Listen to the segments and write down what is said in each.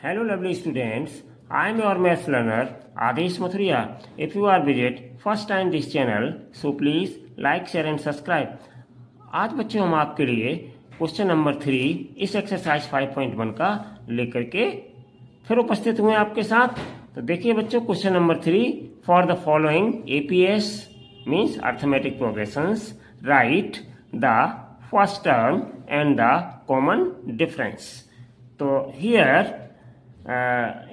Hello lovely students, I am your maths learner Adesh Mathuriya. If you are visit first time this channel, so please like, share and subscribe. आज बच्चों हम आपके लिए question number 3 इस exercise 5.1 का लेकर के फिर उपस्थित हुए आपके साथ। तो देखिए बच्चों, question number 3 for the following APS means arithmetic progressions right the first term and the common difference. तो here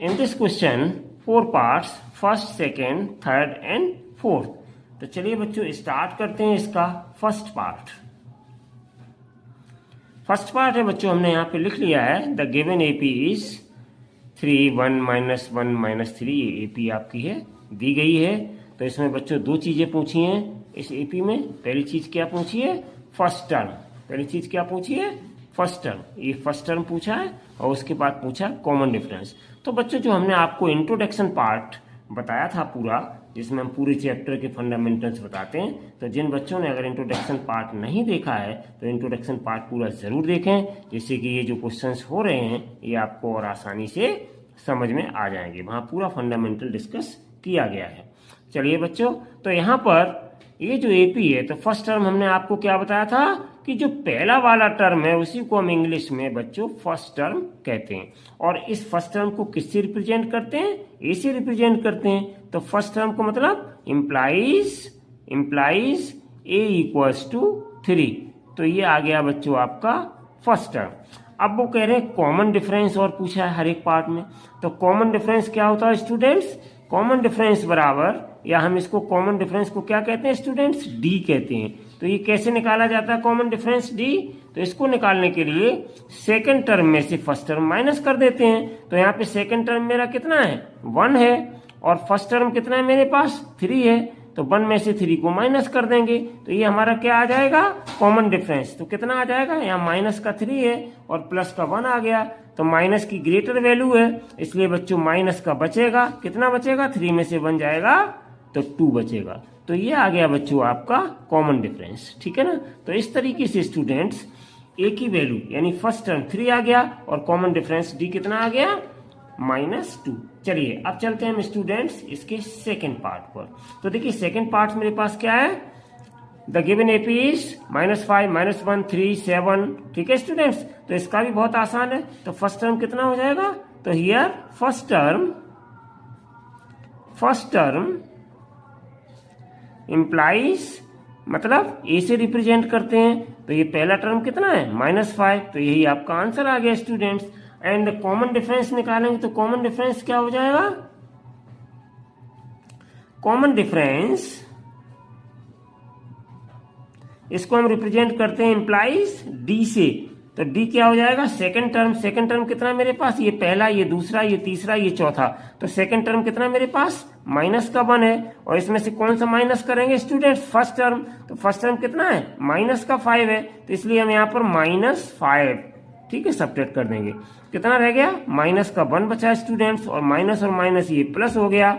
in this question 4 parts, first, second, third and fourth। तो चलिए बच्चों स्टार्ट करते हैं इसका फर्स्ट पार्ट। फर्स्ट पार्ट है बच्चों, हमने यहाँ पे लिख लिया है द गिवन एपी इज 3 1 -1 -3। ये एपी आपकी है, दी गई है। तो इसमें बच्चों दो चीजें पूछी हैं इस एपी में। पहली चीज क्या पूछी है? First term. पहली चीज क्या पूछी है? First term. ये फर्स्ट टर्म पूछा है और उसके बाद पूछा कॉमन डिफरेंस। तो बच्चों जो हमने आपको इंट्रोडक्शन पार्ट बताया था पूरा, जिसमें हम पूरे चैप्टर के फंडामेंटल्स बताते हैं, तो जिन बच्चों ने अगर इंट्रोडक्शन पार्ट नहीं देखा है तो इंट्रोडक्शन पार्ट पूरा जरूर देखें, जिससे कि ये जो क्वेश्चंस हो रहे हैं ये आपको और आसानी से समझ में आ जाएंगे। वहाँ पूरा फंडामेंटल डिस्कस किया गया है। चलिए बच्चों, तो यहाँ पर ये जो एपी है, तो फर्स्ट टर्म हमने आपको क्या बताया था कि जो पहला वाला टर्म है उसी को हम इंग्लिश में बच्चों फर्स्ट टर्म कहते हैं। और इस फर्स्ट टर्म को किससे रिप्रेजेंट करते हैं? ए से रिप्रेजेंट करते हैं। तो फर्स्ट टर्म को मतलब इम्प्लाइज ए इक्वल्स टू 3। तो ये आ गया बच्चों आपका फर्स्ट टर्म। अब वो कह रहे हैं कॉमन डिफरेंस और पूछा है हर एक पार्ट में। तो कॉमन डिफरेंस क्या होता है स्टूडेंट्स? कॉमन डिफरेंस बराबर, या हम इसको कॉमन डिफरेंस को क्या कहते हैं स्टूडेंट्स? डी कहते हैं। तो ये कैसे निकाला जाता है कॉमन डिफरेंस डी? तो इसको निकालने के लिए सेकंड टर्म में से फर्स्ट टर्म माइनस कर देते हैं। तो यहाँ पे सेकंड टर्म मेरा कितना है? 1 है। और फर्स्ट टर्म कितना है मेरे पास? 3 है। तो 1 में से 3 को माइनस कर देंगे तो ये हमारा क्या आ जाएगा? Common difference. तो कितना आ जाएगा? यहाँ माइनस का 3 है और प्लस का 1 आ गया। तो माइनस की ग्रेटर वैल्यू है, इसलिए बच्चों माइनस का बचेगा। कितना बचेगा? 3 में से 1 जाएगा तो 2 बचेगा। तो ये आ गया बच्चों आपका कॉमन डिफरेंस। ठीक है ना? तो इस तरीके से स्टूडेंट्स ए की वैल्यू यानी फर्स्ट टर्म 3 आ गया और कॉमन डिफरेंस डी कितना आ गया? -2। चलिए अब चलते हैं हम स्टूडेंट्स इसके सेकंड पार्ट पर। तो देखिए सेकंड पार्ट मेरे पास क्या है? The given AP is -5 -1 3 7। ठीक है स्टूडेंट्स? तो इसका भी बहुत आसान है। तो फर्स्ट टर्म कितना हो जाएगा? तो हियर फर्स्ट टर्म इम्प्लाइज, मतलब ए से रिप्रेजेंट करते हैं। तो ये पहला टर्म कितना है? -5। तो यही आपका आंसर आ गया स्टूडेंट्स। एंड कॉमन डिफरेंस निकालेंगे तो कॉमन डिफरेंस क्या हो जाएगा? कॉमन डिफरेंस इसको हम रिप्रेजेंट करते हैं इम्प्लाइज डी से। तो डी क्या हो जाएगा? सेकंड टर्म कितना मेरे पास? ये पहला, ये दूसरा, ये तीसरा, ये चौथा। तो सेकंड टर्म कितना मेरे पास? माइनस का 1 है। और इसमें से कौन सा माइनस करेंगे स्टूडेंट्स? First term. तो फर्स्ट टर्म कितना है? माइनस का 5 है। तो इसलिए हम यहाँ पर -5, ठीक है, सब्ट्रैक्ट कर देंगे। कितना रह गया? माइनस का 1 बचा स्टूडेंट्स, और माइनस ये प्लस हो गया।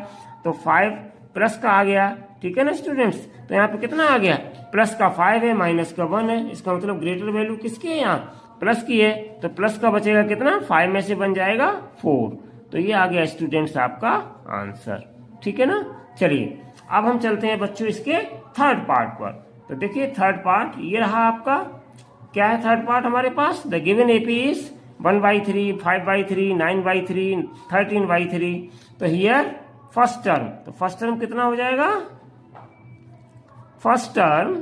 तो 5 प्लस का आ गया। ठीक है ना स्टूडेंट्स? तो यहाँ पे कितना आ गया? प्लस का 5 है, माइनस का 1 है। इसका मतलब ग्रेटर वैल्यू किसकी है? यहाँ प्लस की है। तो प्लस का बचेगा कितना? 5 में से बन जाएगा 4। तो ये आ गया स्टूडेंट्स आपका आंसर। ठीक है ना? चलिए अब हम चलते हैं बच्चों इसके थर्ड पार्ट पर। तो देखिए थर्ड पार्ट ये रहा आपका। क्या है थर्ड पार्ट हमारे पास? The given AP is 1/3 5/3 9/3 13/3। तो हियर फर्स्ट टर्म, तो फर्स्ट टर्म कितना हो जाएगा? First term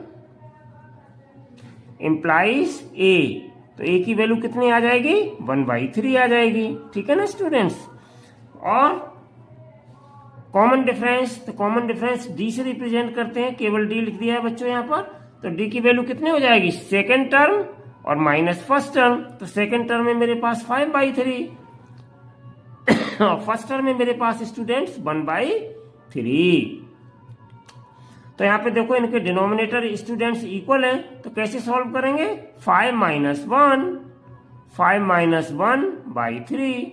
implies A. तो ए की वैल्यू कितनी आ जाएगी? 1/3 आ जाएगी। ठीक है ना स्टूडेंट्स? और कॉमन डिफरेंस, तो कॉमन डिफरेंस डी से रिप्रेजेंट करते हैं। केवल डी लिख दिया है बच्चों यहाँ पर। तो डी की वैल्यू कितनी हो जाएगी? सेकंड टर्म और माइनस फर्स्ट टर्म। तो सेकंड टर्म में मेरे पास 5/3 और फर्स्ट टर्म में मेरे पास स्टूडेंट्स 1/3। तो यहाँ पे देखो इनके डिनोमिनेटर स्टूडेंट्स इक्वल हैं। तो कैसे सॉल्व करेंगे? 5 -1/3।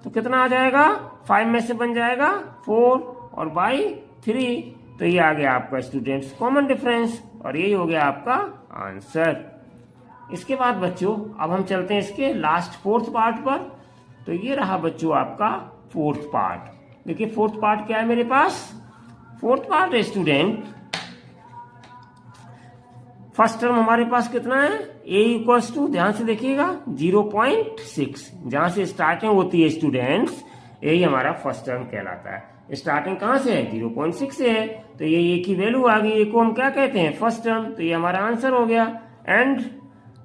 तो कितना आ जाएगा? 5 में से बन जाएगा 4 और बाई 3। तो ये आ गया आपका स्टूडेंट्स कॉमन डिफरेंस और यही हो गया आपका आंसर। इसके बाद बच्चों अब हम चलते हैं इसके लास्ट फोर्थ पार्ट पर। तो ये रहा बच्चों आपका फोर्थ पार्ट। देखिए फोर्थ पार्ट क्या है मेरे पास। फोर्थ पार्ट है स्टूडेंट, फर्स्ट टर्म हमारे पास कितना है, a इक्वल्स टू, ध्यान से देखिएगा 0.6, जहां से स्टार्टिंग होती है स्टूडेंट्स, यही हमारा फर्स्ट टर्म कहलाता है। स्टार्टिंग कहां से है, 0.6 से है, तो ये a की वैल्यू आ गई, a को हम क्या कहते हैं, फर्स्ट टर्म, तो ये हमारा आंसर हो गया। एंड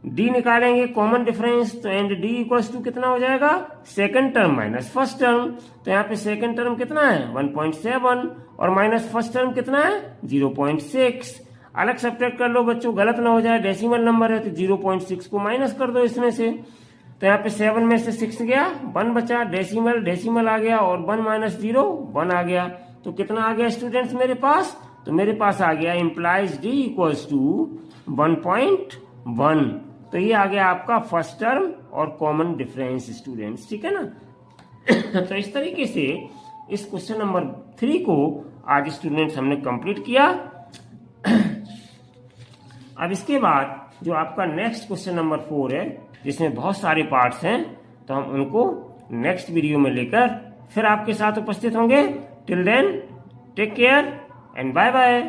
d निकालेंगे कॉमन डिफरेंस, तो एंड d इक्वल्स टू कितना हो जाएगा, second term minus first term, तो यहाँ पे सेकंड टर्म कितना है 1.7 और माइनस फर्स्ट टर्म कितना है 0.6। अलग सब्ट्रैक्ट कर लो बच्चों, गलत ना हो जाए, डेसिमल नंबर है तो 0.6 को माइनस कर दो इसमें से, तो यहाँ पे 7 में से 6 गया, 1 बचा, डेसिमल डेसिमल आ गया और 1 माइनस 0 1 आ गया, तो कितना आ गया स्टूडेंट्स मेरे पास, तो मेरे पास आ गया इम्प्लाइज d इक्वल्स टू 1.1। तो ये आ गया आपका फर्स्ट टर्म और कॉमन डिफरेंस स्टूडेंट्स, ठीक है ना। तो इस तरीके से इस क्वेश्चन नंबर 3 को आज स्टूडेंट्स हमने कंप्लीट किया। अब इसके बाद जो आपका नेक्स्ट क्वेश्चन नंबर 4 है, जिसमें बहुत सारे पार्ट्स हैं, तो हम उनको नेक्स्ट वीडियो में लेकर फिर आपके साथ उपस्थित होंगे। Till then take care and bye bye.